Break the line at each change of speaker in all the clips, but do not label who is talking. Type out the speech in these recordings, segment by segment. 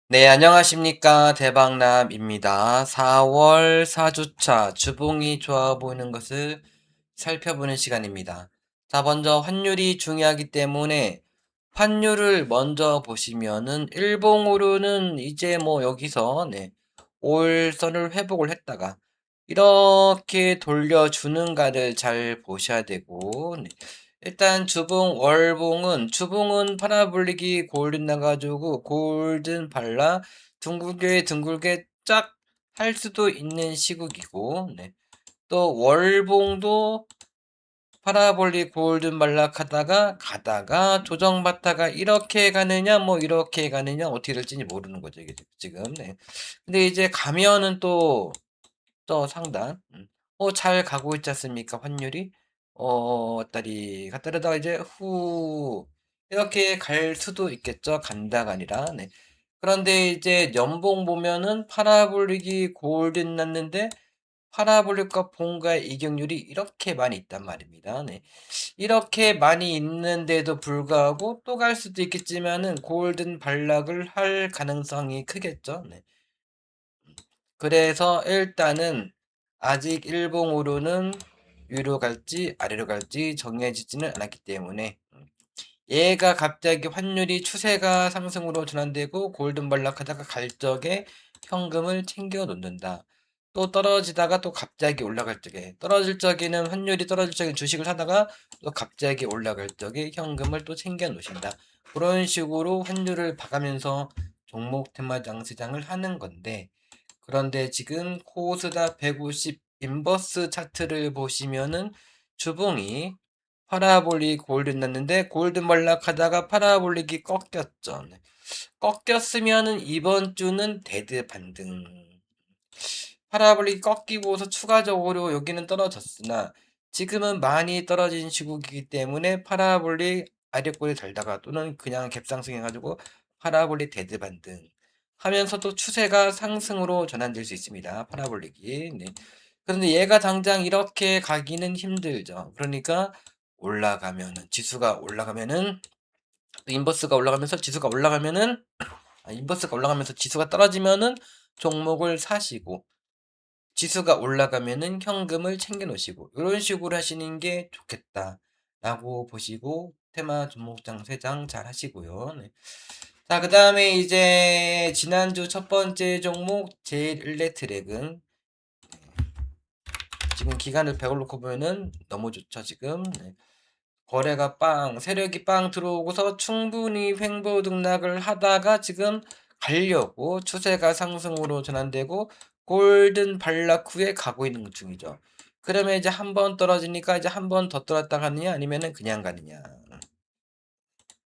네, 안녕하십니까. 대박남입니다. 4월 4주차 주봉이 좋아 보이는 것을 살펴보는 시간입니다. 자, 먼저 환율이 중요하기 때문에 환율을 먼저 보시면은 일봉으로는 이제 뭐 여기서 올선을 회복을 했다가 이렇게 돌려주는가를 잘 보셔야 되고 일단 주봉은 파라볼릭이 골든 나가지고 골든 발라 둥글게 둥글게 쫙 할 수도 있는 시국이고 또 월봉도 파라볼릭 골든 발락 하다가 가다가 조정받다가 이렇게 가느냐 뭐 이렇게 가느냐 어떻게 될지 모르는 거죠 이게 지금 근데 이제 가면은 또 상단 잘 가고 있지 않습니까 환율이 왔다리 갔다리다가 이제 후 이렇게 갈 수도 있겠죠 간다가 아니라 그런데 이제 연봉 보면은 파라볼릭이 골든 났는데 파라볼릭과 봉가의 이격률이 이렇게 많이 있단 말입니다. 이렇게 많이 있는데도 불구하고 또 갈 수도 있겠지만은 골든 발락을 할 가능성이 크겠죠. 그래서 일단은 아직 일봉으로는 위로 갈지 아래로 갈지 정해지지는 않았기 때문에 얘가 갑자기 환율이 추세가 상승으로 전환되고 골든 발락하다가 갈 적에 현금을 챙겨 놓는다. 또 떨어지다가 또 갑자기 올라갈 적에 떨어질 적에는 환율이 떨어질 적에 주식을 사다가 또 갑자기 올라갈 적에 현금을 또 챙겨 놓으신다. 그런 식으로 환율을 봐가면서 종목 테마 장세장을 하는 건데 그런데 지금 코스닥 150 인버스 차트를 보시면은 주봉이 파라볼릭 골든 났는데 골든 발락하다가 파라볼릭이 꺾였죠. 꺾였으면은 이번 주는 데드 반등. 파라볼릭이 꺾이고서 추가적으로 여기는 떨어졌으나 지금은 많이 떨어진 시국이기 때문에 파라볼릭 아래꼬리 달다가 또는 그냥 갭상승 해가지고 파라볼릭 데드 반등 하면서도 추세가 상승으로 전환될 수 있습니다. 파라볼릭이. 그런데 얘가 당장 이렇게 가기는 힘들죠. 그러니까 올라가면은 지수가 올라가면은 인버스가 올라가면서 지수가 올라가면은 인버스가 올라가면서 지수가 떨어지면은 종목을 사시고 지수가 올라가면은 현금을 챙겨 놓으시고 이런 식으로 하시는 게 좋겠다라고 보시고 테마 종목장 3장 잘 하시고요. 자, 그 다음에 이제 지난주 첫 번째 종목 제일일렉트렉은 지금 기간을 배워놓고 보면은 너무 좋죠 지금 거래가 세력이 들어오고서 충분히 횡보 등락을 하다가 지금 가려고 추세가 상승으로 전환되고 골든 발락 후에 가고 있는 중이죠. 그러면 이제 한 번 떨어지니까 이제 한 번 더 떨어졌다 가느냐 아니면은 그냥 가느냐.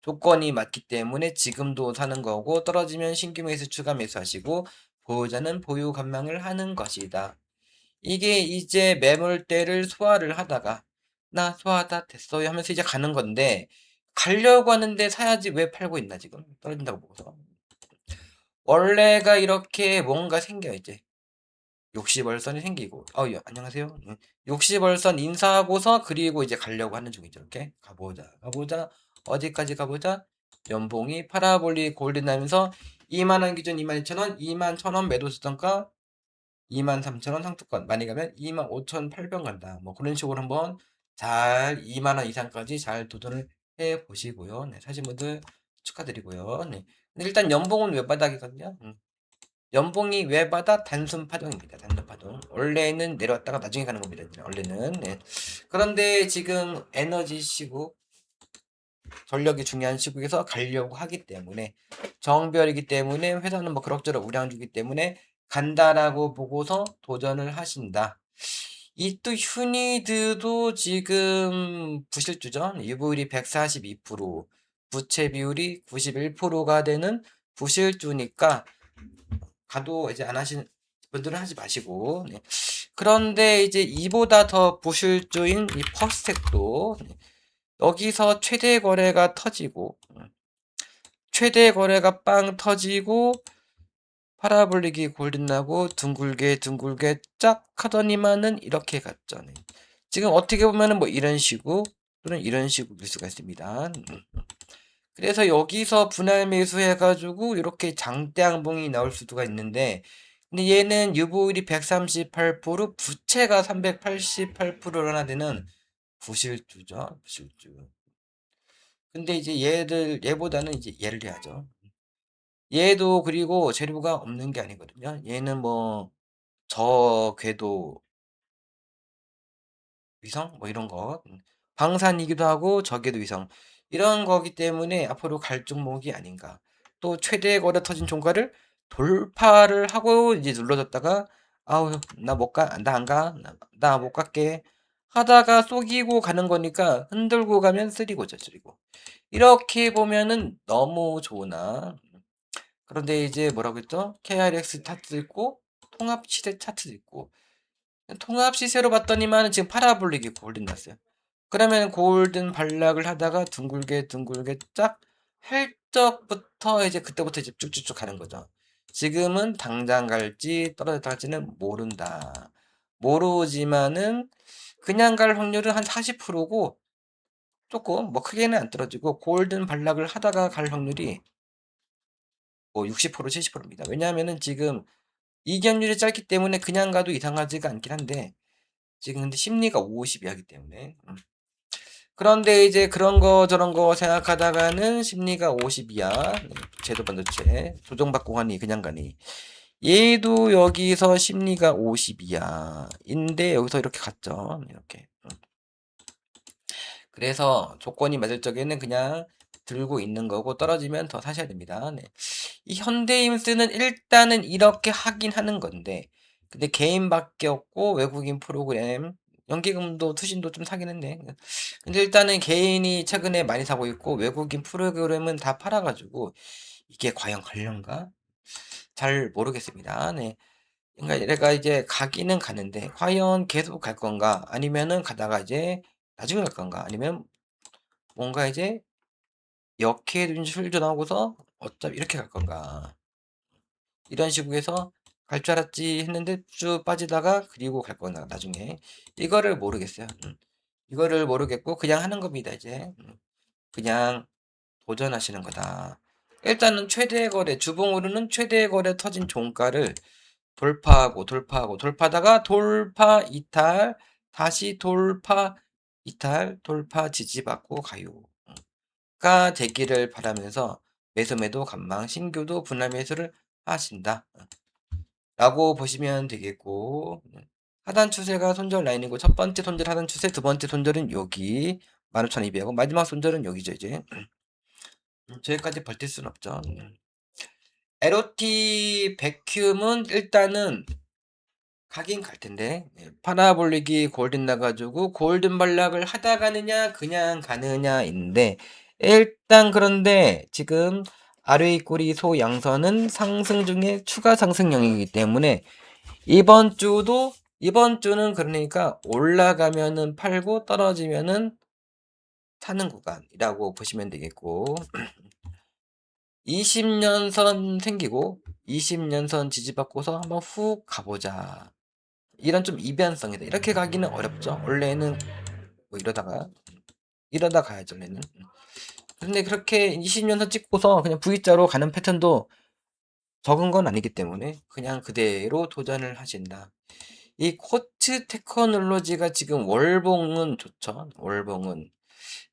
조건이 맞기 때문에 지금도 사는 거고 떨어지면 신규 매수 추가 매수하시고 보유자는 보유 감망을 하는 것이다. 이게 이제 매물대를 소화를 하다가 나 소화다 됐어요 하면서 이제 가는 건데 가려고 하는데 사야지 왜 팔고 있나 지금 떨어진다고 보고서 원래가 이렇게 뭔가 생겨 이제 욕심벌선이 생기고 예, 안녕하세요 욕심벌선 인사하고서 그리고 이제 가려고 하는 중이죠 이렇게 가보자 어디까지 가보자 연봉이 파라볼릭 골든하면서 2만원 기준 22,000원 21,000원 매도 수단가 23,000원 상투권 많이 가면 25,800 간다. 뭐 그런 식으로 한번 잘 2만원 이상까지 잘 도전을 해 보시고요. 사신 분들 축하드리고요. 근데 일단 연봉은 외바닥이거든요. 연봉이 외바닥 단순 파동입니다. 단순 파동. 원래는 내려왔다가 나중에 가는 겁니다. 원래는. 그런데 지금 에너지 시국 전력이 중요한 시국에서 가려고 하기 때문에 정별이기 때문에 회사는 뭐 그럭저럭 우량 주기 때문에 간다라고 보고서 도전을 하신다. 이 또 휴니드도 지금 부실주죠. 유보율이 142%, 부채 비율이 91%가 되는 부실주니까 가도 이제 안 하시는 분들은 하지 마시고 그런데 이제 이보다 더 부실주인 이 퍼스텍도 여기서 최대 거래가 터지고 최대 거래가 빵 터지고 파라볼릭이 골든나고 둥글게 둥글게 쫙 하더니만은 이렇게 갔죠. 지금 어떻게 보면은 뭐 이런 식으로 또는 이런 식으로 볼 수가 있습니다. 그래서 여기서 분할 매수해가지고 이렇게 장대양봉이 나올 수가 있는데, 근데 얘는 유보율이 138%, 부채가 388%나 되는 부실주죠. 부실주. 근데 이제 얘보다는 이제 얘를 해야죠. 얘도 그리고 재료가 없는 게 아니거든요. 얘는 뭐 저궤도 위성 뭐 이런 거, 방산이기도 하고 저궤도 위성 이런 거기 때문에 앞으로 갈 종목이 아닌가. 또 최대 거래 터진 종가를 돌파를 하고 이제 눌러줬다가 아우 나 못 가, 나 안 가, 나 못 갈게 하다가 쏘기고 가는 거니까 흔들고 가면 쓰리고죠, 쓰리고. 이렇게 보면은 너무 좋으나, 그런데 이제 뭐라고 했죠? KRX 차트 있고 통합 시세 차트도 있고, 통합 시세로 봤더니만 지금 파라볼릭이 골든 났어요. 그러면 골든 반락을 하다가 둥글게 둥글게 쫙 할 적부터 이제 그때부터 이제 쭉쭉쭉 가는 거죠. 지금은 당장 갈지 떨어졌다 갈지는 모른다. 모르지만은 그냥 갈 확률은 한 40%고, 조금 뭐 크게는 안 떨어지고, 골든 반락을 하다가 갈 확률이 뭐 60% 70%입니다. 왜냐하면은 지금 이견율이 짧기 때문에 그냥 가도 이상하지가 않긴 한데, 지금 근데 심리가 50이 하기 때문에. 그런데 이제 그런 거 저런 거 생각하다가는 심리가 50이야. 제도 반도체 조정받고 가니 그냥 가니. 얘도 여기서 심리가 50이야. 인데 여기서 이렇게 갔죠. 이렇게. 그래서 조건이 맞을 적에는 그냥 들고 있는 거고, 떨어지면 더 사셔야 됩니다. 네. 이 현대임스는 일단은 이렇게 하긴 하는 건데, 근데 개인밖에 없고 외국인 프로그램, 연기금도 투신도 좀 사긴 했네. 근데 일단은 개인이 최근에 많이 사고 있고 외국인 프로그램은 다 팔아가지고 이게 과연 갈련가? 잘 모르겠습니다. 네. 그러니까 얘가 이제 가기는 가는데 과연 계속 갈 건가? 아니면은 가다가 이제 나중에 갈 건가? 아니면 뭔가 이제 역해진 술도 나오고서 어차피 이렇게 갈 건가? 이런 식으로 해서 갈 줄 알았지 했는데 쭉 빠지다가 그리고 갈 거나 나중에, 이거를 모르겠어요. 이거를 모르겠고 그냥 하는 겁니다. 이제 그냥 도전하시는 거다. 일단은 최대 거래 주봉으로는 최대 거래 터진 종가를 돌파하고 돌파하고 돌파하다가 돌파 이탈, 다시 돌파 이탈, 돌파 지지받고 가요. 가 되기를 바라면서 매수 매도 간망 신규도 분할 매수를 하신다 라고 보시면 되겠고, 하단 추세가 손절 라인이고 첫 번째 손절 하단 추세, 두 번째 손절은 여기 15,200원, 마지막 손절은 여기죠 이제. 저기까지 버틸 수는 없죠. LOT 백큐음은 일단은 가긴 갈 텐데, 파라볼릭이 골든 나가지고 골든 반락을 하다 가느냐 그냥 가느냐인데, 일단 그런데 지금 아래의 꼬리 소양선은 상승 중에 추가 상승형이기 때문에 이번 주는 그러니까 올라가면은 팔고 떨어지면은 사는 구간이라고 보시면 되겠고, 20년선 생기고 20년선 지지받고서 한번 훅 가보자. 이런 좀 이변성이다. 이렇게 가기는 어렵죠. 원래는 뭐 이러다 가야죠, 원래는. 근데 그렇게 20년선 찍고서 그냥 V자로 가는 패턴도 적은 건 아니기 때문에 그냥 그대로 도전을 하신다. 이 코트 테크놀로지가 지금 월봉은 좋죠. 월봉은.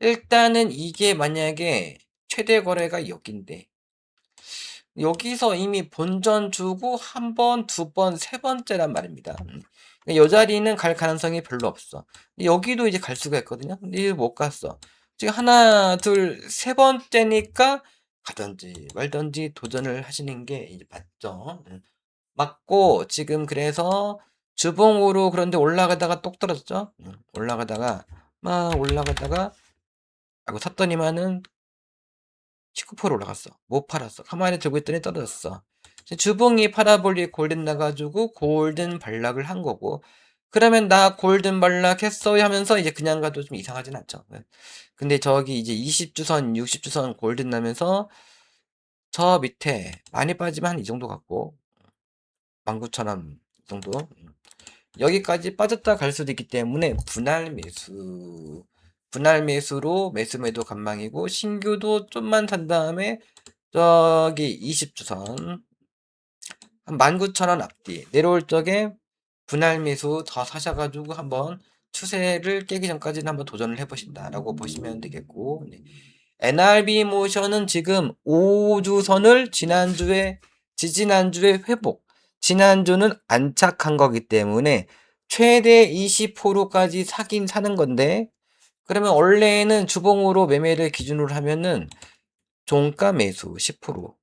일단은 이게 만약에 최대 거래가 여긴데, 여기서 이미 본전 주고 한 번, 두 번, 세 번째란 말입니다. 이 자리는 갈 가능성이 별로 없어. 여기도 이제 갈 수가 있거든요. 근데 못 갔어. 지금 하나, 둘, 세 번째니까 가든지 말든지 도전을 하시는 게 이제 맞죠. 맞고, 지금 그래서 주봉으로 그런데 올라가다가 똑 떨어졌죠. 올라가다가 막 올라가다가 하고 샀더니만은 19% 올라갔어. 못 팔았어. 가만히 들고 있더니 떨어졌어. 주봉이 파라볼릭 골든 나가지고 골든 반락을 한 거고, 그러면 나 골든 반락했어요 하면서 이제 그냥 가도 좀 이상하진 않죠. 근데 저기 이제 20주선, 60주선 골든 나면서 저 밑에 많이 빠지면 한 이 정도 같고, 19,000원 이 정도. 여기까지 빠졌다 갈 수도 있기 때문에 분할 매수 분할 매수로 매수 매도 관망이고 신규도 좀만 산 다음에 저기 20주선 한 19,000원 앞뒤 내려올 적에 분할 매수 더 사셔가지고 한번 추세를 깨기 전까지는 한번 도전을 해보신다라고 보시면 되겠고, 네. NRB 모션은 지금 5주선을 지지난주에 회복, 지난주는 안착한 거기 때문에 최대 20%까지 사긴 사는 건데, 그러면 원래는 주봉으로 매매를 기준으로 하면은 종가 매수 10%,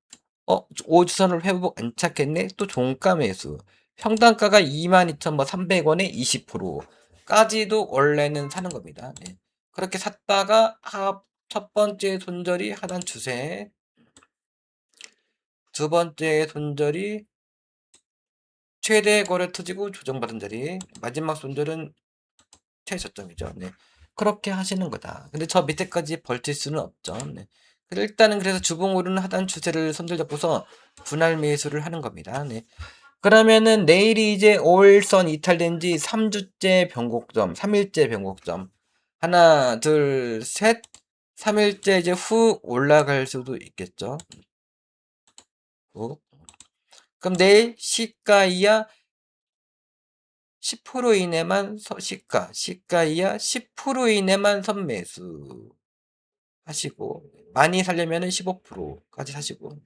5주선을 회복 안착했네? 또 종가 매수. 평단가가 22,300원에 20%까지도 원래는 사는 겁니다. 네. 그렇게 샀다가 첫 번째 손절이 하단 추세, 두 번째 손절이 최대 거래 터지고 조정받은 자리, 마지막 손절은 최저점이죠. 네. 그렇게 하시는 거다. 근데 저 밑에까지 벌틸 수는 없죠. 네. 일단은 그래서 주봉으로는 하단 추세를 손절 잡고서 분할 매수를 하는 겁니다. 네. 그러면은 내일이 이제 5일선 이탈된 지 3주째 변곡점, 3일째 변곡점. 하나, 둘, 셋. 3일째 이제 후 올라갈 수도 있겠죠. 후. 그럼 내일 시가 이하 10% 이내만 시가 이하 10% 이내만 선매수 하시고, 많이 살려면은 15%까지 사시고.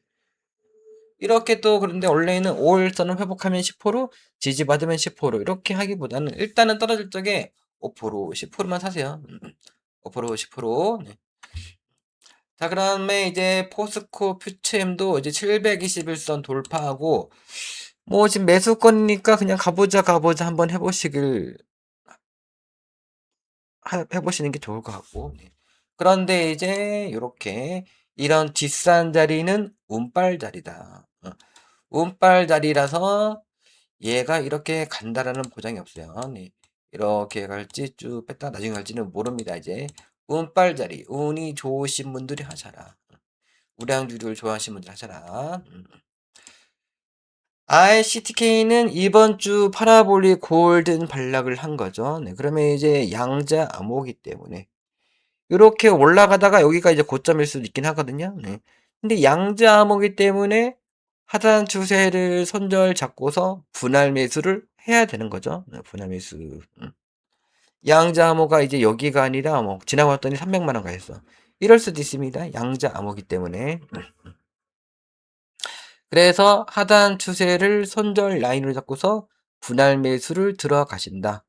이렇게 또 그런데 원래는 5일선을 회복하면 10%, 지지받으면 10% 이렇게 하기보다는 일단은 떨어질 적에 5%, 10%만 사세요. 5%, 10%. 네. 자, 그다음에 이제 포스코 퓨처엠도 이제 721선 돌파하고 뭐 지금 매수권이니까 그냥 가보자 한번 해보시는 게 좋을 것 같고. 네. 그런데 이제 이렇게 이런 뒷산 자리는 운빨 자리다. 운빨 자리라서 얘가 이렇게 간다라는 보장이 없어요. 네. 이렇게 갈지 쭉 뺐다 나중에 갈지는 모릅니다. 이제 운빨 자리, 운이 좋으신 분들이 하셔라. 우량주를 좋아하시는 분들 하셔라. ICTK는 이번 주 파라볼릭 골든 반락을 한 거죠. 네, 그러면 이제 양자 암호기 때문에 이렇게 올라가다가 여기가 이제 고점일 수도 있긴 하거든요. 네. 근데 양자 암호기 때문에 하단 추세를 손절 잡고서 분할 매수를 해야 되는 거죠. 네, 분할 매수. 양자 암호가 이제 여기가 아니라 뭐 지나갔더니 300만 원 가 있어. 이럴 수도 있습니다. 양자 암호기 때문에. 그래서 하단 추세를 손절 라인으로 잡고서 분할 매수를 들어가신다.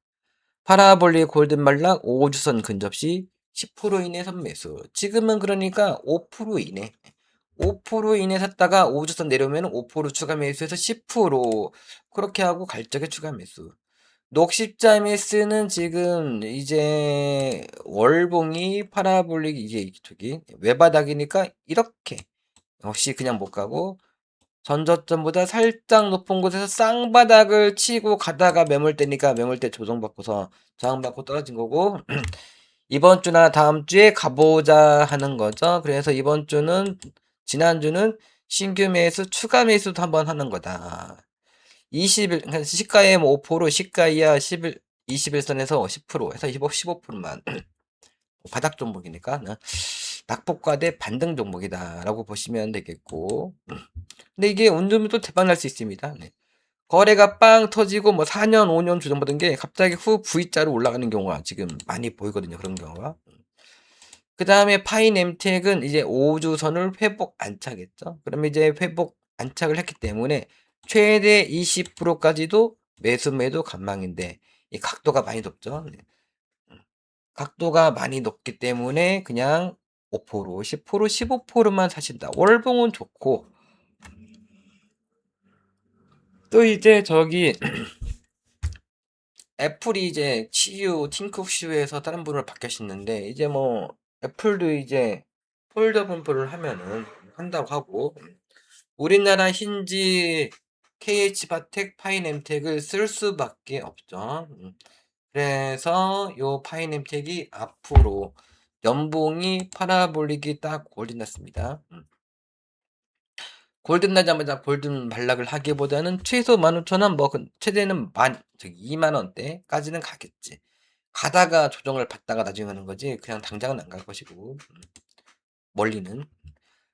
파라볼릭 골든 말락 5주선 근접 시 10% 이내 선매수. 지금은 그러니까 5% 이내. 5% 이내 샀다가 5주선 내려오면 5% 추가 매수해서 10% 그렇게 하고 갈적에 추가 매수. 녹십자 매수는 지금 이제 월봉이 파라볼릭 이제 저기 외바닥이니까 이렇게 역시 그냥 못 가고 전저점보다 살짝 높은 곳에서 쌍바닥을 치고 가다가 매물대니까 매물대 조정받고서 저항받고 떨어진 거고 이번 주나 다음 주에 가보자 하는 거죠. 그래서 이번 주는 지난주는 신규 매수 추가 매수도 한번 하는 거다. 20일 그러니까 시가에 뭐 5% 시가 이하 10일 21선에서 10% 해서 15%만 바닥 종목이니까 낙폭과 대 반등 종목이다라고 보시면 되겠고 근데 이게 운 좋으면 또 대박 날 수 있습니다. 네. 거래가 빵 터지고 뭐 4년, 5년 주정받은 게 갑자기 후 V자로 올라가는 경우가 지금 많이 보이거든요. 그런 경우가. 그 다음에 파인 엠텍은 이제 5주선을 회복 안착했죠. 그러면 이제 회복 안착을 했기 때문에 최대 20%까지도 매수 매도 관망인데 이 각도가 많이 높죠. 네. 각도가 많이 높기 때문에 그냥 5%, 10%, 15%만 사신다. 월봉은 좋고 또 이제 저기 애플이 이제 CU 팀쿡 CU에서 다른 분으로 바뀌었는데 이제 뭐 애플도 이제 폴더 분포를 하면은 한다고 하고 우리나라 힌지 KH바텍 파이nem텍을 쓸 수밖에 없죠. 그래서 요 파이nem텍이 앞으로 연봉이 파라볼릭이 딱 골든났습니다. 골든 나자마자 골든 발락을 하기보다는 최소 15,000원, 뭐 최대는 2만 원대까지는 가겠지. 가다가 조정을 받다가 나중에 하는 거지 그냥 당장은 안 갈 것이고 멀리는.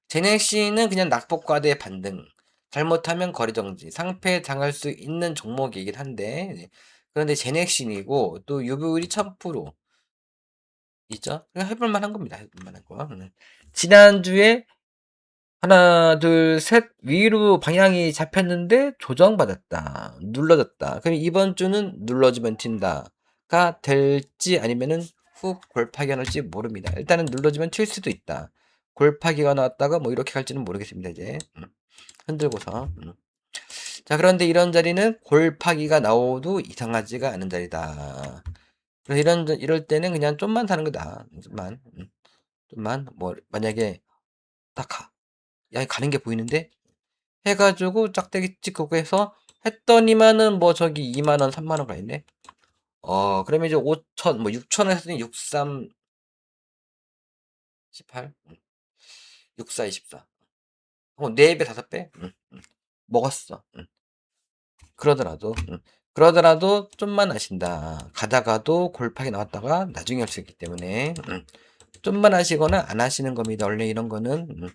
제넥시는 그냥 낙폭과대 반등, 잘못하면 거래 정지, 상패 당할 수 있는 종목이긴 한데 네. 그런데 제넥신이고 또 유보율이 1000% 있죠? 그냥 해볼 만한 겁니다. 해볼 만한 거. 지난주에 하나, 둘, 셋 위로 방향이 잡혔는데 조정받았다. 눌러졌다. 그럼 이번 주는 눌러주면 튄다가 될지 아니면은 훅 골파기가 날지 모릅니다. 일단은 눌러주면 튈 수도 있다. 골파기가 나왔다가 뭐 이렇게 갈지는 모르겠습니다. 이제 흔들고서. 자, 그런데 이런 자리는 골파기가 나오도 이상하지가 않은 자리다. 그래서 이럴 때는 그냥 좀만 사는 거다. 좀만 뭐 만약에 딱 가. 야, 가는 게 보이는데 해가지고 짝대기 찍고 해서 했더니만은 뭐 저기 2만원, 3만원 가 있네. 그러면 이제 5천, 뭐 6천원 했으니 63, 18, 64, 24. 4배, 5배? 먹었어. 그러더라도 좀만 하신다. 가다가도 골팍이 나왔다가 나중에 할 수 있기 때문에 좀만 하시거나 안 하시는 겁니다. 원래 이런 거는.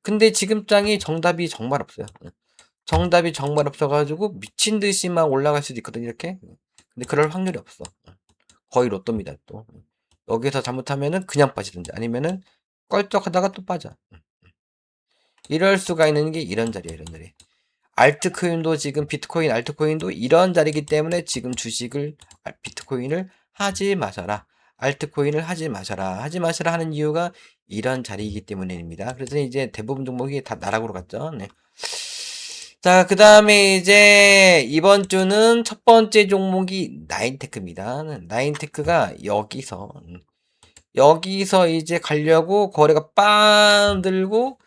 근데 지금 장이 정답이 정말 없어요. 정답이 정말 없어가지고 미친 듯이만 올라갈 수도 있거든요. 이렇게. 근데 그럴 확률이 없어. 거의 로또입니다. 또 여기서 잘못하면은 그냥 빠지든지 아니면은 껄쩍하다가 또 빠져. 이럴 수가 있는 게 이런 자리야. 이런 자리. 알트코인도 지금 비트코인, 알트코인도 이런 자리이기 때문에 지금 비트코인을 하지 마셔라. 알트코인을 하지 마셔라. 하지 마셔라 하는 이유가 이런 자리이기 때문입니다. 그래서 이제 대부분 종목이 다 나락으로 갔죠. 네. 자, 그 다음에 이제 이번 주는 첫 번째 종목이 나인테크입니다. 나인테크가 여기서 이제 가려고 거래가 빵 들고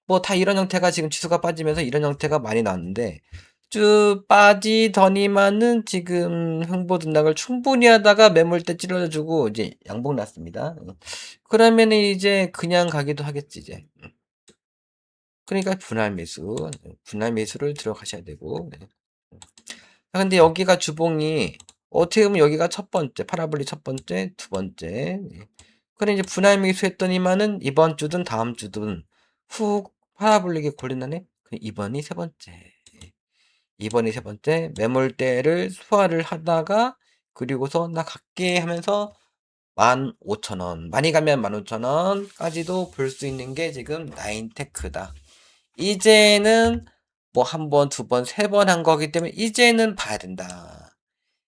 뭐 다 이런 형태가 지금 지수가 빠지면서 이런 형태가 많이 나왔는데 쭉 빠지더니만은 지금 횡보 등락을 충분히 하다가 매물대 찔러주고 이제 양봉 났습니다. 그러면 이제 그냥 가기도 하겠지 이제. 그러니까 분할 매수를 들어가셔야 되고. 네. 근데 여기가 주봉이 어떻게 보면 여기가 첫 번째 파라볼리 첫 번째 두 번째. 네. 그래 이제 분할 매수했더니만은 이번 주든 다음 주든 훅 파라볼릭이 골린다네. 이번이 세 번째. 이번이 세 번째 매물대를 소화를 하다가 그리고서 나 갈게 하면서 15,000원 많이 가면 15,000원까지도 볼 수 있는 게 지금 나인테크다. 이제는 뭐 한 번, 두 번, 세 번 한 거기 때문에 이제는 봐야 된다.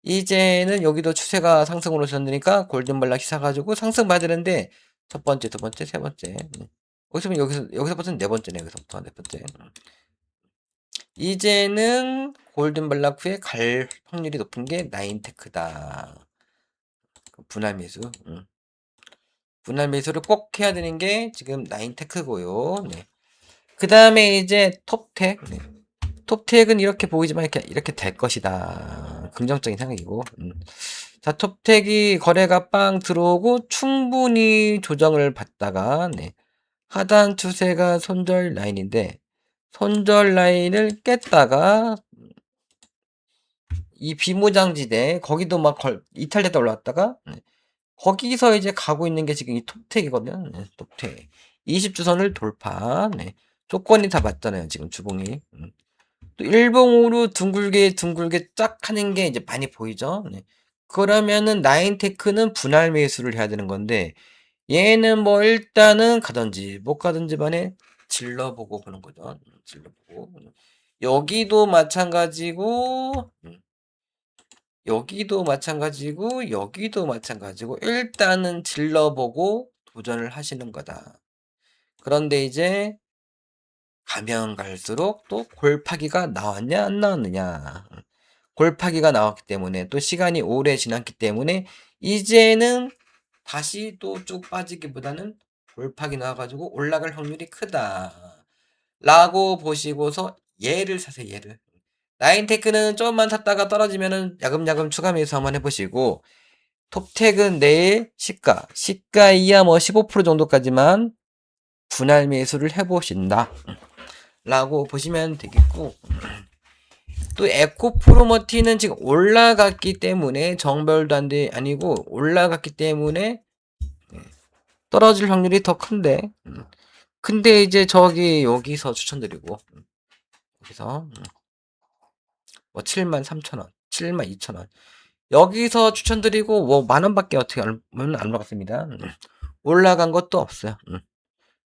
이제는 여기도 추세가 상승으로 졌으니까 골든발락 시사가지고 상승 봐야 되는데 첫 번째, 두 번째, 세 번째. 여기서부터는 네 번째네. 여기서부터 네 번째. 이제는 골든발락 후에 갈 확률이 높은 게 나인테크다. 분할 매수. 분할 매수를 꼭 해야 되는 게 지금 나인테크고요. 네. 그 다음에 이제 톱텍. 네. 톱텍은 이렇게 보이지만 이렇게 될 것이다. 긍정적인 생각이고. 자, 톱텍이 거래가 빵 들어오고 충분히 조정을 받다가 네. 하단 추세가 손절 라인인데 손절 라인을 깼다가 이 비무장지대 거기도 막 이탈됐다 올라왔다가 거기서 이제 가고 있는 게 지금 이 톱텍이거든요. 네, 톱텍 20주선을 돌파. 네. 조건이 다 맞잖아요. 지금 주봉이. 또 일봉으로 둥글게 쫙 하는 게 이제 많이 보이죠. 네. 그러면은 나인테크는 분할 매수를 해야 되는 건데 얘는 뭐 일단은 가든지 못 가든지 반에 질러보고 보는 거죠. 질러보고. 여기도 마찬가지고 여기도 마찬가지고 일단은 질러보고 도전을 하시는 거다. 그런데 이제 가면 갈수록 또 골파기가 나왔냐 안 나왔느냐. 골파기가 나왔기 때문에 또 시간이 오래 지났기 때문에 이제는 다시 또 쭉 빠지기보다는 골파기 나와가지고 올라갈 확률이 크다. 라고 보시고서 얘를 사세요. 얘를. 나인테크는 조금만 샀다가 떨어지면은 야금야금 추가 매수 한번 해보시고 톱텍은 내일 시가 이하 뭐 15% 정도까지만 분할 매수를 해보신다. 라고 보시면 되겠고 또 에코프로머티는 지금 올라갔기 때문에 정별도 아니고 올라갔기 때문에 떨어질 확률이 더 큰데 근데 이제 여기서 추천드리고 여기서 뭐 73,000원 72,000원 여기서 추천드리고 뭐 만원밖에 어떻게 얼마는 안 올라갔습니다. 올라간 것도 없어요.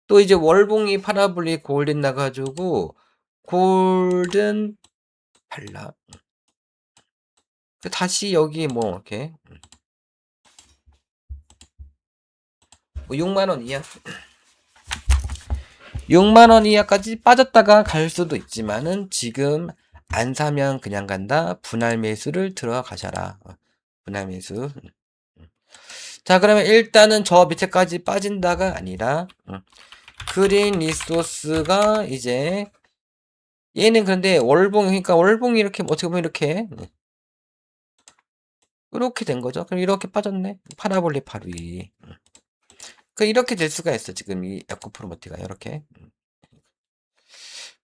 또 이제 월봉이 파라블릭 골든 나가지고 골든 발라 다시 여기 뭐 이렇게 뭐 6만원 이하 6만원 이하까지 빠졌다가 갈 수도 있지만은 지금 안 사면 그냥 간다. 분할 매수를 들어가셔라. 분할 매수. 자, 그러면 일단은 저 밑에까지 빠진다가 아니라 그린 리소스가 이제 얘는 그런데 월봉이니까 월봉이 이렇게 어떻게 보면 이렇게 된 거죠. 그럼 이렇게 빠졌네. 파라볼릭 바로 위. 그 이렇게 될 수가 있어. 지금 이 에코프로머티가 이렇게.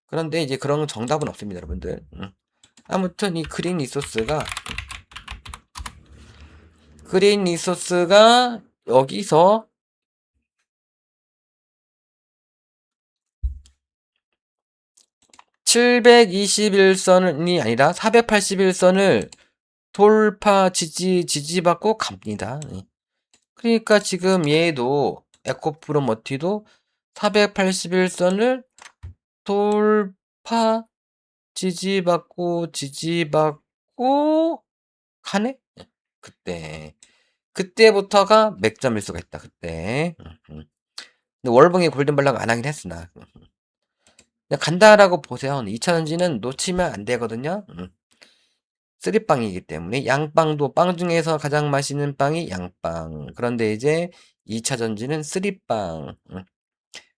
그런데 이제 그런 정답은 없습니다, 여러분들. 아무튼 이 그린 리소스가 여기서 721선이 아니라 481선을 돌파 지지받고 갑니다. 그러니까 지금 얘도 에코프로머티도 481선을 돌파 지지받고 가네? 그때부터가 맥점일 수가 있다. 그때. 근데 월봉이 골든발락 안 하긴 했으나 그냥 간다라고 보세요. 2차전지는 놓치면 안 되거든요. 쓰리빵이기 때문에 양빵도 빵 중에서 가장 맛있는 빵이 양빵. 그런데 이제 2차 전지는 쓰리빵.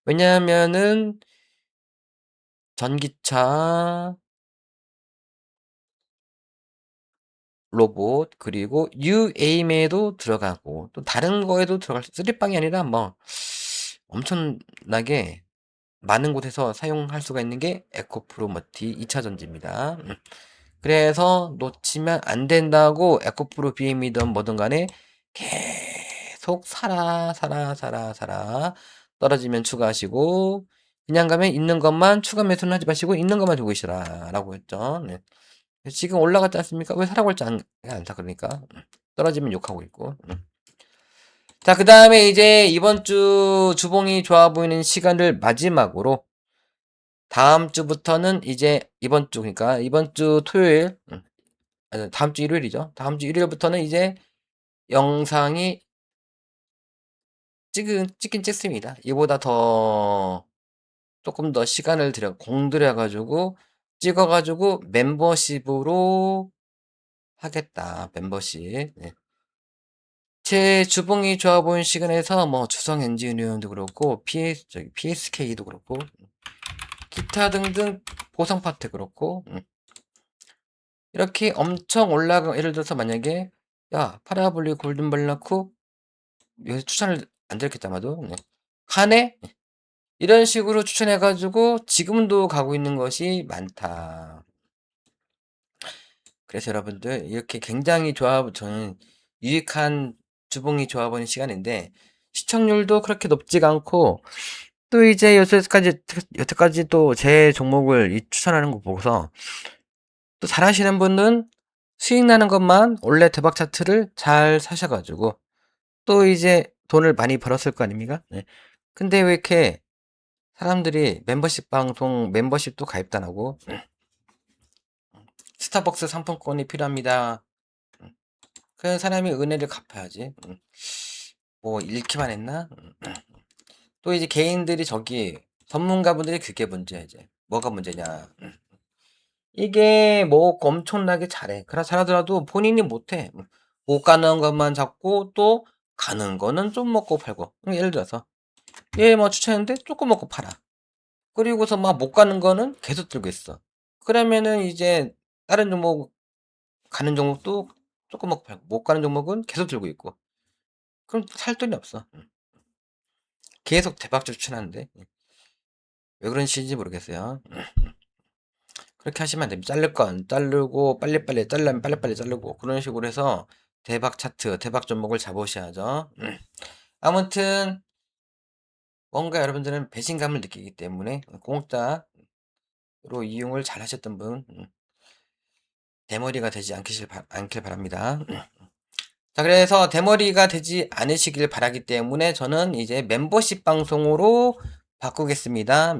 왜냐하면은 전기차, 로봇 그리고 UAM에도 들어가고 또 다른 거에도 들어갈 수 쓰리빵이 아니라 뭐 엄청나게 많은 곳에서 사용할 수가 있는 게 에코프로머티 2차 전지입니다. 그래서 놓치면 안 된다고 에코프로 BM이든 뭐든 간에 계속 사라 떨어지면 추가하시고 그냥 가면 있는 것만 추가 매수는 하지 마시고 있는 것만 두고 있으라 라고 했죠. 네. 지금 올라갔지 않습니까? 왜 사라고 할지 안 사 그러니까 떨어지면 욕하고 있고 자 그 다음에 이제 이번 주 주봉이 좋아 보이는 시간을 마지막으로 다음 주부터는 이제 이번 주 그러니까 이번 주 토요일 아니, 다음 주 일요일이죠. 다음 주 일요일부터는 이제 영상이 찍긴 찍습니다. 이보다 더 조금 더 시간을 공들여 가지고 찍어 가지고 멤버십으로 하겠다. 멤버십. 네. 제 주봉이 좋아 보이는 시간에서 뭐 주성 엔지니어도 그렇고 PSK도 그렇고 기타 등등 보상 파트 그렇고 이렇게 엄청 예를 들어서 만약에 야 파라볼릭 골든발라쿠 여기서 추천을 안 드렸겠다 아마도 하네 이런 식으로 추천해 가지고 지금도 가고 있는 것이 많다. 그래서 여러분들 이렇게 굉장히 저는 유익한 주봉이 좋아 보이는 시간인데 시청률도 그렇게 높지가 않고 또 이제 여태까지 또 제 종목을 추천하는 거 보고서 또 잘하시는 분은 수익 나는 것만 원래 대박 차트를 잘 사셔가지고 또 이제 돈을 많이 벌었을 거 아닙니까? 네. 근데 왜 이렇게 사람들이 멤버십도 가입도 안 하고 스타벅스 상품권이 필요합니다. 그 사람이 은혜를 갚아야지. 뭐 잃기만 했나? 또 이제 개인들이 전문가분들이 그게 문제야 이제. 뭐가 문제냐? 이게 뭐 엄청나게 잘해. 잘하더라도 본인이 못해. 못 가는 것만 잡고 또 가는 거는 좀 먹고 팔고. 예를 들어서 얘 뭐 추천했는데 조금 먹고 팔아. 그리고서 막 못 가는 거는 계속 들고 있어. 그러면은 이제 다른 종목 가는 종목도 조금 먹고 팔고 못 가는 종목은 계속 들고 있고. 그럼 살 돈이 없어. 계속 대박주 추천하는데 왜 그런지 모르겠어요. 그렇게 하시면 안 됩니다. 자를 건 자르고 빨리빨리 자르려면 빨리빨리 자르고 그런 식으로 해서 대박 차트, 대박 종목을 잡으셔야죠. 아무튼 뭔가 여러분들은 배신감을 느끼기 때문에 공짜로 이용을 잘 하셨던 분 대머리가 되지 않길 바랍니다. 자, 그래서 대머리가 되지 않으시길 바라기 때문에 저는 이제 멤버십 방송으로 바꾸겠습니다.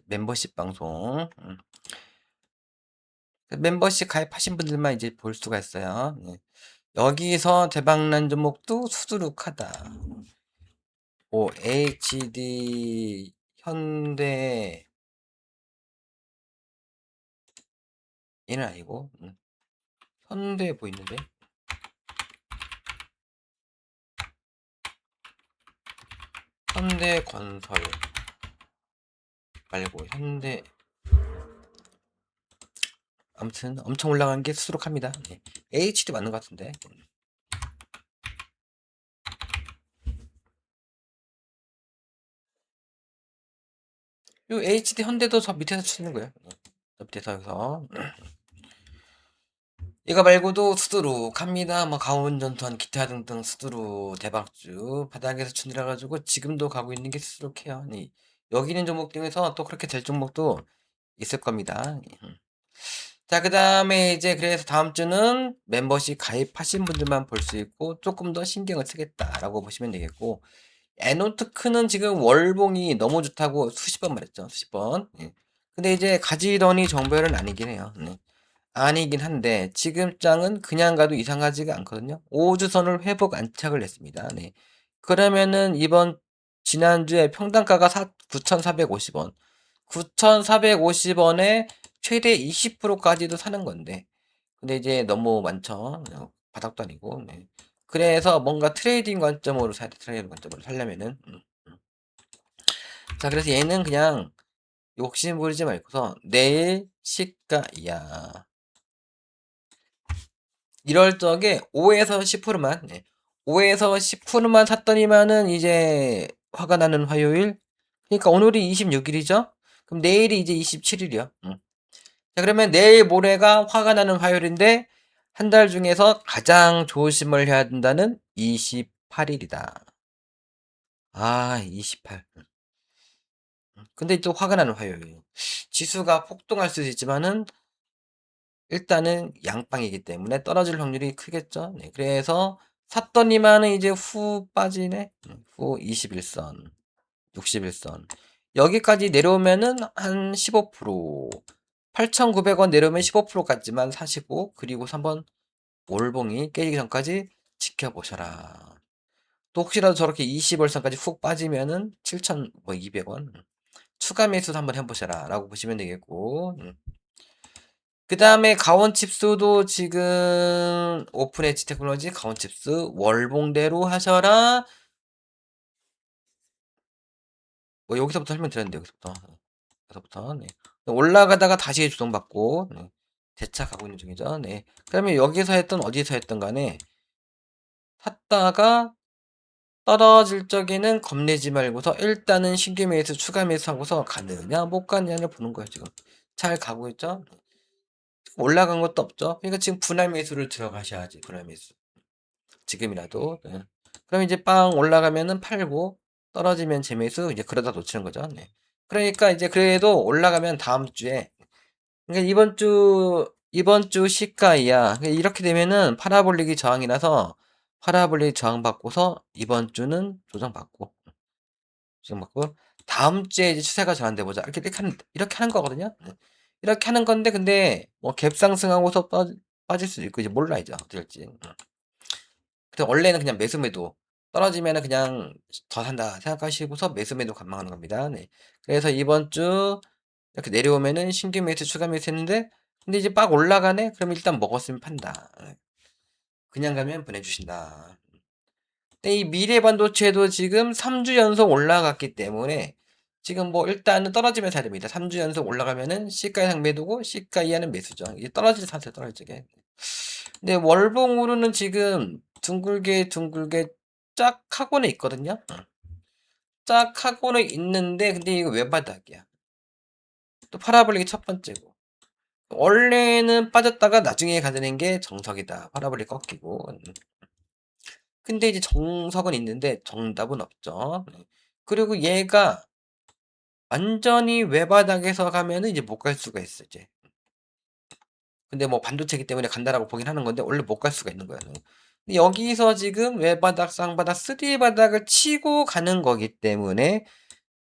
멤버십 방송. 멤버십 가입하신 분들만 이제 볼 수가 있어요. 네. 여기서 대박난 종목도 수두룩하다. 뭐 HD, 현대 얘는 아니고 현대 보이는데 현대건설 말고 현대 아무튼 엄청 올라간 게 수두룩합니다. 네. HD 맞는 것 같은데. 요 HD 현대도 저 밑에서 치는 거예요. 저 밑에서 여기서 이거 말고도 수두룩합니다. 뭐 가온전투한 기타 등등 수두룩 대박주 바닥에서 추늘어 가지고 지금도 가고 있는 게 수두룩해요. 네. 여기 있는 종목 중에서 또 그렇게 될 종목도 있을 겁니다. 자, 그 다음에 이제 그래서 다음 주는 멤버십 가입하신 분들만 볼 수 있고 조금 더 신경을 쓰겠다라고 보시면 되겠고 에노트크는 지금 월봉이 너무 좋다고 수십 번 말했죠. 수십 번. 예. 근데 이제 가지런히 정배는 아니긴 해요. 네. 아니긴 한데 지금 장은 그냥 가도 이상하지가 않거든요. 5주선을 회복 안착을 했습니다. 네. 그러면은 이번 지난주에 평단가가 9,450원. 9,450원에 최대 20%까지도 사는 건데 근데 이제 너무 많죠. 바닥도 아니고. 네. 그래서 뭔가 트레이딩 관점으로 사야 돼. 트레이딩 관점으로 살려면은. 자, 그래서 얘는 그냥 욕심 부리지 말고서 내일 시가야. 이럴 적에 5에서 10%만, 5에서 10%만 샀더니만은 이제 화가 나는 화요일. 그러니까 오늘이 26일이죠? 그럼 내일이 이제 27일이요. 자, 그러면 내일 모레가 화가 나는 화요일인데 한 달 중에서 가장 조심을 해야 된다는 28일이다. 아, 28. 근데 또 화가 나는 화요일. 지수가 폭등할 수도 있지만은 일단은 양방이기 때문에 떨어질 확률이 크겠죠. 네, 그래서 샀더니만은 이제 후 빠지네. 후 21선, 61선. 여기까지 내려오면은 한 15%, 8,900원 내려오면 15%까지만 사시고 그리고 한번 월봉이 깨지기 전까지 지켜보셔라. 또 혹시라도 저렇게 20월선까지 훅 빠지면은 7,200원 추가 매수도 한번 해보셔라 라고 보시면 되겠고 그 다음에 가원칩스도 지금 오픈 엣지 테크놀로지 가원칩스 월봉대로 하셔라. 뭐 여기서부터 설명드렸는데 여기서부터 네. 올라가다가 다시 조정받고 네. 재차 가고 있는 중이죠. 네. 그러면 여기서 했던 어디서 했던 간에 샀다가 떨어질 적에는 겁내지 말고서 일단은 신규 매수 추가 매수하고서 가느냐 못 가느냐를 보는 거예요. 지금 잘 가고 있죠. 올라간 것도 없죠. 그러니까 지금 분할 매수를 들어가셔야지. 분할 매수. 지금이라도. 네. 그럼 이제 빵 올라가면은 팔고 떨어지면 재매수 이제 그러다 놓치는 거죠. 네. 그러니까 이제 그래도 올라가면 다음 주에 그러니까 이번 주 시가이야. 그러니까 이렇게 되면은 파라볼릭이 저항이라서 파라볼릭 저항 받고서 이번 주는 조정받고 다음 주에 이제 추세가 전환돼 보자. 이렇게 하는 거거든요. 네. 이렇게 하는 건데 근데 뭐 갭 상승하고서 빠질 수도 있고 이제 몰라 이제 어떻게 될지. 근데 원래는 그냥 매수 떨어지면은 그냥 더 산다 생각하시고서 매수 관망하는 겁니다. 네. 그래서 이번 주 이렇게 내려오면은 신규 매수 추가 매수 했는데 근데 이제 막 올라가네? 그럼 일단 먹었으면 판다. 네. 그냥 가면 보내주신다. 근데 이 미래 반도체도 지금 3주 연속 올라갔기 때문에 지금 뭐 일단은 떨어지면 사야 됩니다. 3주 연속 올라가면은 시가 이상 매도고 시가 이하는 매수죠. 이게 떨어질 때 사세요. 떨어질 때. 근데 월봉으로는 지금 둥글게 쫙 하고는 있거든요. 쫙 하고는 있는데 근데 이거 왜 바닥이야? 또 파라볼릭이 첫 번째고. 원래는 빠졌다가 나중에 가드는 게 정석이다. 파라볼이 꺾이고. 근데 이제 정석은 있는데 정답은 없죠. 네. 그리고 얘가 완전히 외바닥에서 가면은 이제 못 갈 수가 있어, 이제. 근데 뭐 반도체이기 때문에 간다라고 보긴 하는 건데 원래 못 갈 수가 있는 거야. 네. 근데 여기서 지금 외바닥, 쌍바닥, 3 바닥을 치고 가는 거기 때문에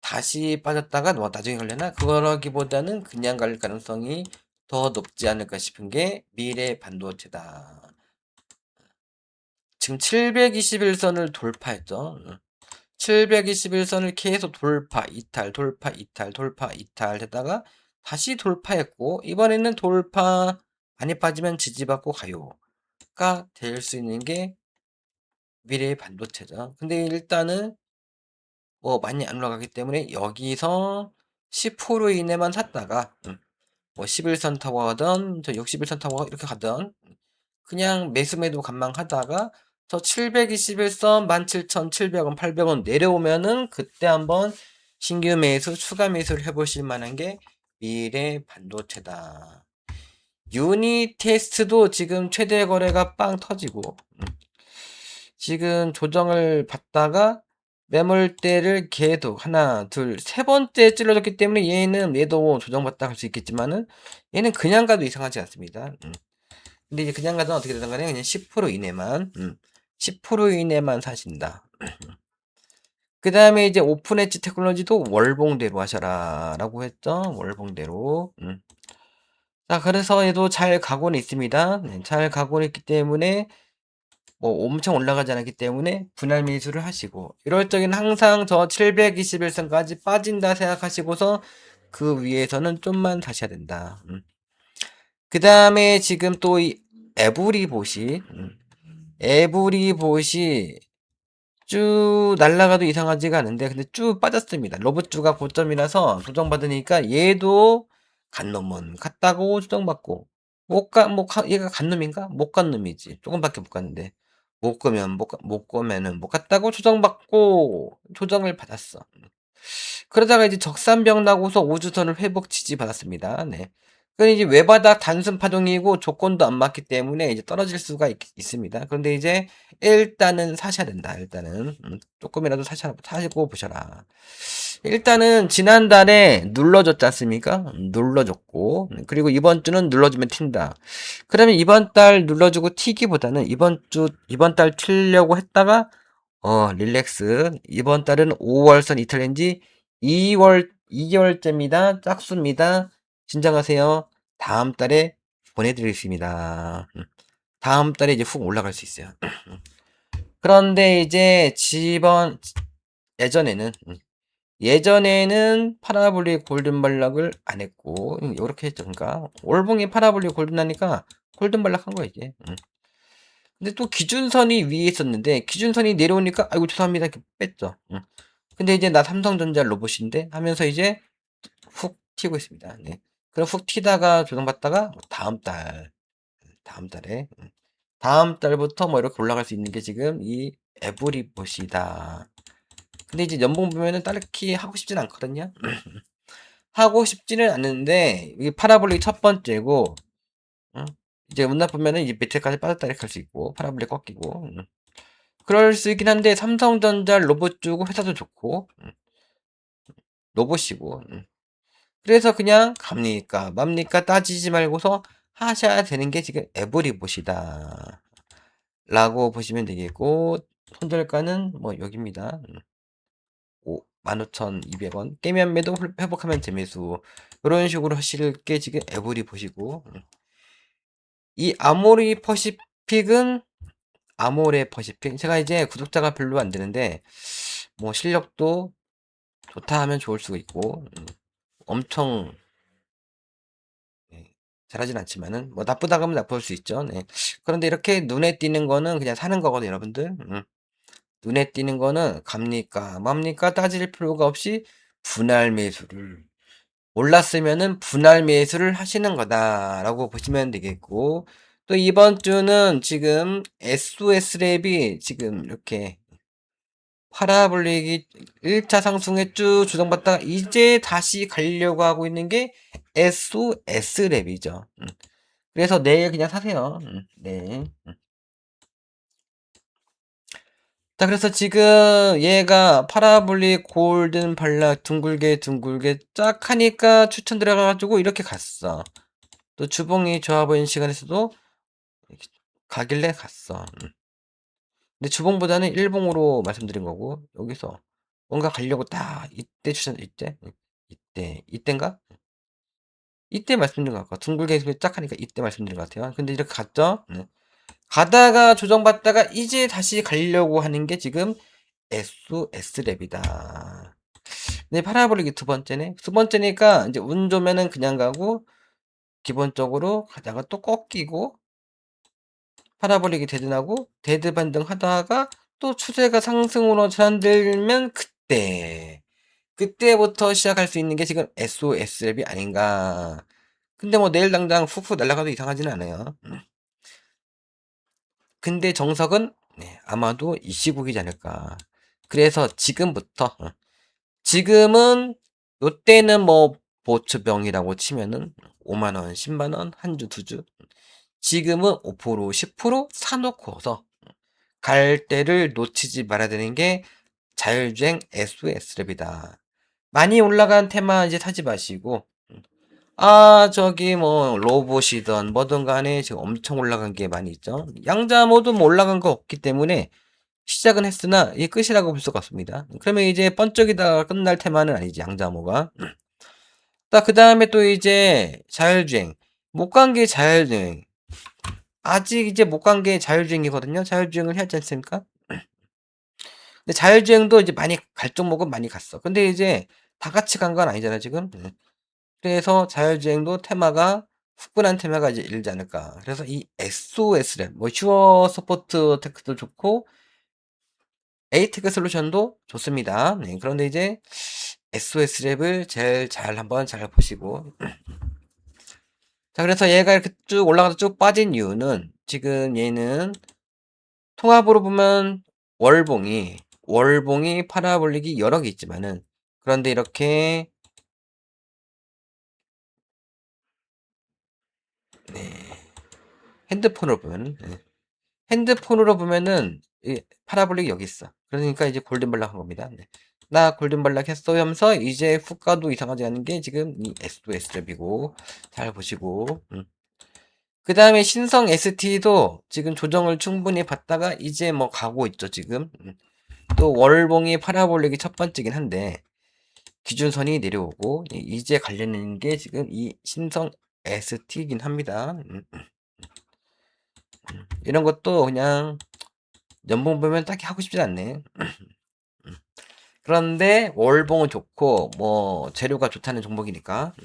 다시 빠졌다가 뭐 나중에 가려나? 그러기보다는 그냥 갈 가능성이 더 높지 않을까 싶은 게 미래 반도체다. 지금 721선을 돌파했죠. 721선을 계속 돌파, 이탈, 돌파, 이탈, 돌파, 이탈 했다가 다시 돌파했고 이번에는 돌파 많이 빠지면 지지받고 가요가 될 수 있는 게 미래의 반도체죠. 근데 일단은 뭐 많이 안 올라가기 때문에 여기서 10% 이내만 샀다가 뭐 11선 타고 가든 저 61선 타고 이렇게 가든 그냥 매수매도 관망하다가 저 721선 17,700원, 800원 내려오면은 그때 한번 신규 매수, 추가 매수를 해보실 만한 게 미래 반도체다. 유니 테스트도 지금 최대 거래가 빵 터지고 지금 조정을 받다가 매물대를 계속 하나, 둘, 세 번째 찔러줬기 때문에 얘도 조정받다 갈 수 있겠지만은 얘는 그냥 가도 이상하지 않습니다. 근데 이제 그냥 가도 어떻게 되든 간에 그냥 10% 이내만 10% 이내만 사신다. 그 다음에 이제 오픈 엣지 테크놀로지도 월봉대로 하셔라 라고 했죠. 월봉대로. 자, 그래서 얘도 잘 가고는 있습니다. 네, 잘 가고는 있기 때문에 뭐 엄청 올라가지 않았기 때문에 분할 매수를 하시고 이럴 적에는 항상 저 721선까지 빠진다 생각하시고서 그 위에서는 좀만 사셔야 된다. 그 다음에 지금 또 이 에브리봇이 쭉 날라가도 이상하지가 않은데 근데 쭉 빠졌습니다. 로봇주가 고점이라서 조정받으니까 얘도 간 놈은 갔다고 조정받고 얘가 간 놈인가? 못 간 놈이지. 조금밖에 못 갔는데 못 가면은 못 갔다고 조정받고 조정을 받았어. 그러다가 이제 적산병 나고서 우주선을 회복 지지받았습니다. 네. 그 이제 외바닥 단순 파동이고 조건도 안 맞기 때문에 이제 떨어질 수가 있습니다. 그런데 이제 일단은 사셔야 된다. 일단은 조금이라도 사시고 보셔라. 일단은 지난달에 눌러줬지 않습니까? 눌러줬고 그리고 이번 주는 눌러주면 튄다. 그러면 이번 달 눌러주고 튀기보다는 이번 달 튀려고 했다가 릴렉스. 이번 달은 5월선 이탈렌지 2개월째입니다. 짝수입니다. 진정하세요. 다음 달에 보내드리겠습니다. 다음 달에 이제 훅 올라갈 수 있어요. 그런데 이제 예전에는, 파라볼릭 골든발락을 안 했고, 이렇게 했죠. 그러니까, 올봉이 파라볼릭 골든하니까 골든발락 한 거야, 이제. 근데 또 기준선이 위에 있었는데, 기준선이 내려오니까, 아이고, 죄송합니다. 이렇게 뺐죠. 근데 이제 나 삼성전자 로봇인데 하면서 이제 훅 튀고 있습니다. 네. 그럼 훅 튀다가 조정받다가 다음 달에 다음 달부터 뭐 이렇게 올라갈 수 있는 게 지금 이 에브리봇이다. 근데 이제 연봉 보면은 딱히 하고 싶진 않거든요. 하고 싶지는 않은데 이 파라볼릭 첫 번째고 이제 운나 보면은 이제 밑에까지 빠졌다 이렇게 할 수 있고 파라볼릭 꺾이고 그럴 수 있긴 한데 삼성전자 로봇 주고 회사도 좋고 로봇이고 그래서 그냥 갑니까 맙니까 따지지 말고서 하셔야 되는 게 지금 에브리봇이다 라고 보시면 되겠고 손절가는 뭐 여기입니다. 15,200원 깨면 매도 회복하면 재매수 이런 식으로 하실 게 지금 에브리봇이고 이 아모레 퍼시픽 제가 이제 구독자가 별로 안 되는데 뭐 실력도 좋다 하면 좋을 수가 있고 엄청 네, 잘하진 않지만은 뭐 나쁘다 하면 나쁠 수 있죠. 네. 그런데 이렇게 눈에 띄는 거는 그냥 사는 거거든요, 여러분들. 눈에 띄는 거는 갑니까, 맙니까 따질 필요가 없이 분할 매수를 올랐으면은 분할 매수를 하시는 거다라고 보시면 되겠고 또 이번 주는 지금 SOS랩이 지금 이렇게 파라볼릭이 1차 상승에 쭉 조정받다가 이제 다시 가려고 하고 있는 게 SOS랩이죠. 그래서 내일 그냥 사세요. 네. 자, 그래서 지금 얘가 파라볼릭 골든 발락 둥글게 둥글게 쫙 하니까 추천 들어가가지고 이렇게 갔어. 또 주봉이 좋아 보이는 시간에서도 가길래 갔어. 근데 주봉보다는 일봉으로 말씀드린 거고, 여기서 뭔가 가려고 딱 이때 추천, 이때인가? 이때 말씀드린 것 같고, 둥글게 쫙 하니까 이때 말씀드린 것 같아요. 근데 이렇게 갔죠? 가다가 조정받다가 이제 다시 가려고 하는 게 지금 SOS랩이다. 네, 파라볼릭이 두 번째네. 두 번째니까 이제 운 좋으면은 그냥 가고 기본적으로 가다가 또 꺾이고 파라볼릭이 데드나고 데드 반등하다가 또 추세가 상승으로 전환되면 그때부터 시작할 수 있는 게 지금 SOS랩이 아닌가. 근데 뭐 내일 당장 훅훅 날아가도 이상하지는 않아요. 근데 정석은 아마도 이 시국이지 않을까. 그래서 지금부터 지금은 요때는 뭐 보츠병이라고 치면은 5만원, 10만원, 한 주, 두 주. 지금은 5%, 10% 사놓고서 갈 때를 놓치지 말아야 되는 게 자율주행 SOS랩이다. 많이 올라간 테마 이제 사지 마시고, 저기 뭐 로봇이든 뭐든 간에 지금 엄청 올라간 게 많이 있죠. 양자 모두 뭐 올라간 거 없기 때문에 시작은 했으나 이게 끝이라고 볼 수가 없습니다. 그러면 이제 번쩍이다가 끝날 테마는 아니지, 양자모가. 그 다음에 또 이제 자율주행. 못 간 게 자율주행. 아직 이제 못 간 게 자율주행이거든요. 자율주행을 해야지 않습니까? 근데 자율주행도 이제 많이 갈 종목은 많이 갔어. 근데 이제 다 같이 간 건 아니잖아, 지금. 그래서 자율주행도 테마가 후끈한 테마가 이제 일지 않을까. 그래서 이 SOS램, 뭐 슈어 서포트 테크도 좋고 에이테크 솔루션도 좋습니다. 그런데 이제 SOS랩을 제일 잘 보시고. 자, 그래서 얘가 이렇게 쭉 올라가서 쭉 빠진 이유는 지금 얘는 통합으로 보면 월봉이 파라볼릭이 여러 개 있지만은 그런데 이렇게 핸드폰으로 보면은 핸드폰으로 보면은 이 파라볼릭이 여기 있어. 그러니까 이제 골든발락 한 겁니다. 나 골든발락 했어 하면서 이제 후가도 이상하지 않은 게 지금 이 SOS랩이고 잘 보시고. 그 다음에 신성 ST도 지금 조정을 충분히 받다가 이제 뭐 가고 있죠, 지금. 또 월봉이 파라볼릭이 첫 번째긴 한데 기준선이 내려오고 이제 관련된 게 지금 이 신성 ST이긴 합니다. 이런 것도 그냥 연봉 보면 딱히 하고 싶지 않네. 그런데 월봉은 좋고 뭐 재료가 좋다는 종목이니까.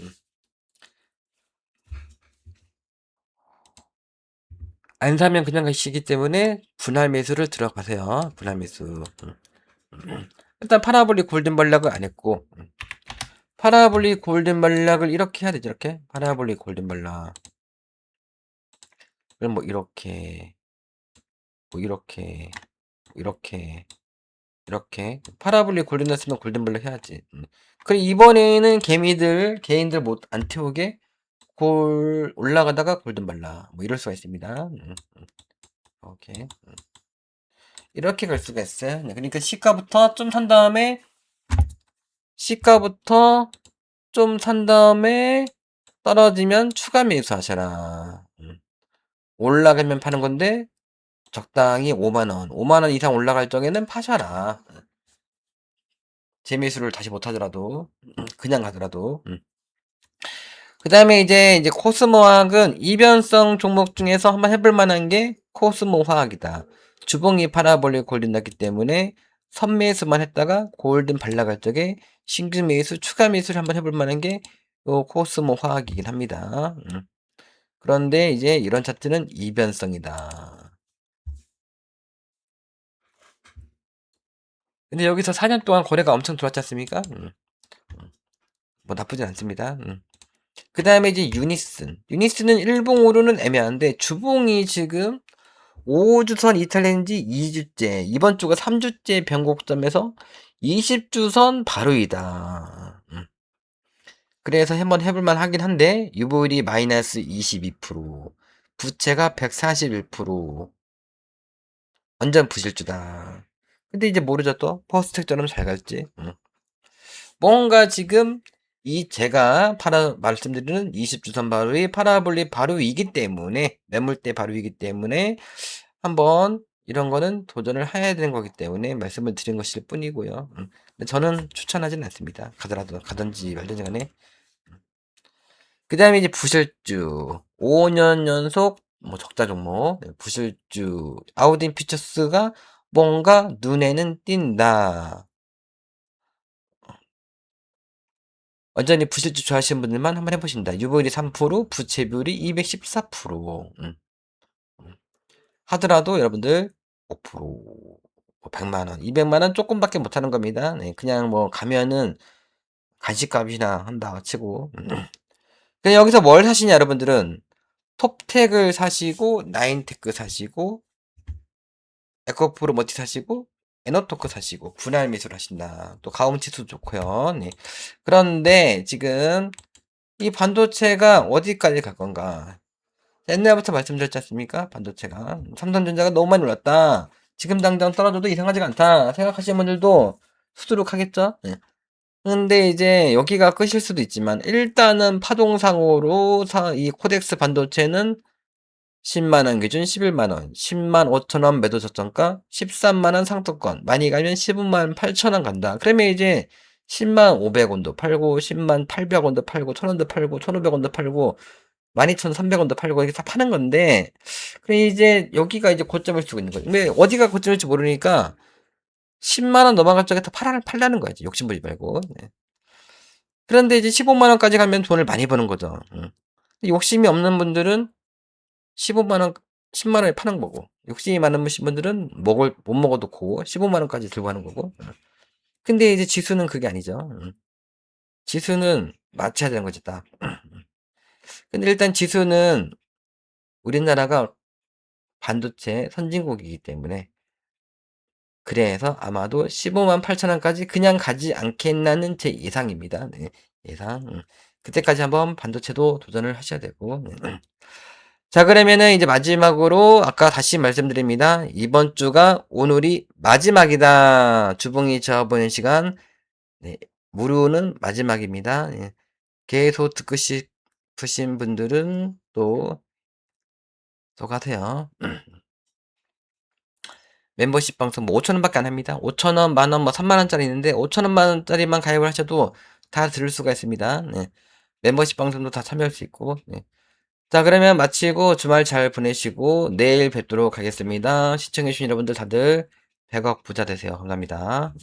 안 사면 그냥 가시기 때문에 분할 매수를 들어가세요. 분할 매수. 일단 파라볼릭 골든발락을 안 했고 파라볼릭 골든발락을 이렇게 해야 되죠. 이렇게 파라볼릭 골든발락. 그럼 뭐 이렇게 뭐 이렇게 파라볼릭 골든났으면 골든발락 해야지. 그리고 이번에는 개인들 못 안 태우게 올라가다가 골든발락 뭐 이럴 수가 있습니다. 오케이. 이렇게 갈 수가 있어요. 그러니까 시가부터 좀 산 다음에 떨어지면 추가 매수하셔라. 올라가면 파는 건데 적당히 5만원 이상 올라갈 적에는 파셔라. 재매수를 다시 못하더라도 그냥 가더라도. 그 다음에 이제 코스모 화학은 이변성 종목 중에서 한번 해볼 만한 게 코스모 화학이다. 주봉이 파라볼릭 골든 났기 때문에 선매수만 했다가 골든 발라갈 적에 신규 매수, 추가 매수를 한번 해볼 만한 게 요 코스모 화학이긴 합니다. 그런데 이제 이런 차트는 이변성이다. 근데 여기서 4년 동안 거래가 엄청 들어왔지 않습니까? 뭐 나쁘진 않습니다. 그 다음에 이제 유니슨. 유니슨은 일봉으로는 애매한데 주봉이 지금 5주선 이탈리아인지 2주째, 이번 주가 3주째 변곡점에서 20주선 바로이다. 그래서 한번 해볼만 하긴 한데, 유보율이 마이너스 22%, 부채가 141%, 완전 부실주다. 근데 이제 모르죠 또? 퍼스텍처럼 잘 갈지. 뭔가 지금 제가 말씀드리는 20주선 바로의 파라볼릭 바로이기 때문에, 매물대 바로이기 때문에 한번 이런 거는 도전을 해야 되는 거기 때문에 말씀을 드린 것일 뿐이고요. 근데 저는 추천하지는 않습니다. 가든지 말든지 간에. 그 다음에 이제 부실주. 5년 연속 뭐 적자 종목. 네, 부실주. 아우딘 피처스가 뭔가 눈에는 띈다. 완전히 부실주 좋아하시는 분들만 한번 해보신다. 유보율이 3%, 부채 비율이 214%. 하더라도 여러분들 5%, 뭐 100만원, 200만원 조금밖에 못하는 겁니다. 네, 그냥 뭐 가면은 간식값이나 한다 치고. 그냥 여기서 뭘 사시냐 여러분들은 톱텍을 사시고 나인테크 사시고 에코프로 머티 사시고 에너토크 사시고 분할 매수를 하신다. 또 가움치수 좋고요. 네. 그런데 지금 이 반도체가 어디까지 갈 건가? 옛날부터 말씀드렸지 않습니까? 반도체가 삼성전자가 너무 많이 올랐다. 지금 당장 떨어져도 이상하지가 않다 생각하시는 분들도 수두룩하겠죠? 네. 근데 이제 여기가 끝일 수도 있지만 일단은 파동상으로 이 코덱스 반도체는 10만원 기준 11만원, 10만 5천원 매도 저점가, 13만원 상도권, 많이 가면 15만 8천원 간다. 그러면 이제 10만 500원도 팔고, 10만 800원도 팔고, 1000원도 팔고, 1500원도 팔고, 12,300원도 팔고, 이렇게 다 파는 건데, 그래 이제 여기가 이제 고점일 수가 있는 거죠. 근데 어디가 고점일지 모르니까 10만원 넘어갈 적에 다 팔라는 거야지. 욕심부리지 말고. 네. 그런데 이제 15만원까지 가면 돈을 많이 버는 거죠. 욕심이 없는 분들은 15만원, 10만원에 파는 거고, 욕심이 많은 분들은 못 먹어도 고, 15만원까지 들고 하는 거고. 근데 이제 지수는 그게 아니죠. 지수는 맞춰야 되는 거지, 딱. 근데 일단 지수는 우리나라가 반도체 선진국이기 때문에, 그래서 아마도 15만 8천원까지 그냥 가지 않겠나는 제 예상입니다. 네, 예상. 그때까지 한번 반도체도 도전을 하셔야 되고. 네. 자, 그러면은 이제 마지막으로 아까 다시 말씀드립니다. 이번 주가 오늘이 마지막이다. 주봉이 저어보는 시간. 네, 무료는 마지막입니다. 예. 계속 듣고 싶으신 분들은 또 가세요. 멤버십 방송 뭐 5천원밖에 안 합니다. 5천원, 만원, 뭐 3만원짜리 있는데 5천원, 만원짜리만 가입을 하셔도 다 들을 수가 있습니다. 네. 멤버십 방송도 다 참여할 수 있고. 네. 자, 그러면 마치고 주말 잘 보내시고 내일 뵙도록 하겠습니다. 시청해주신 여러분들 다들 100억 부자 되세요. 감사합니다.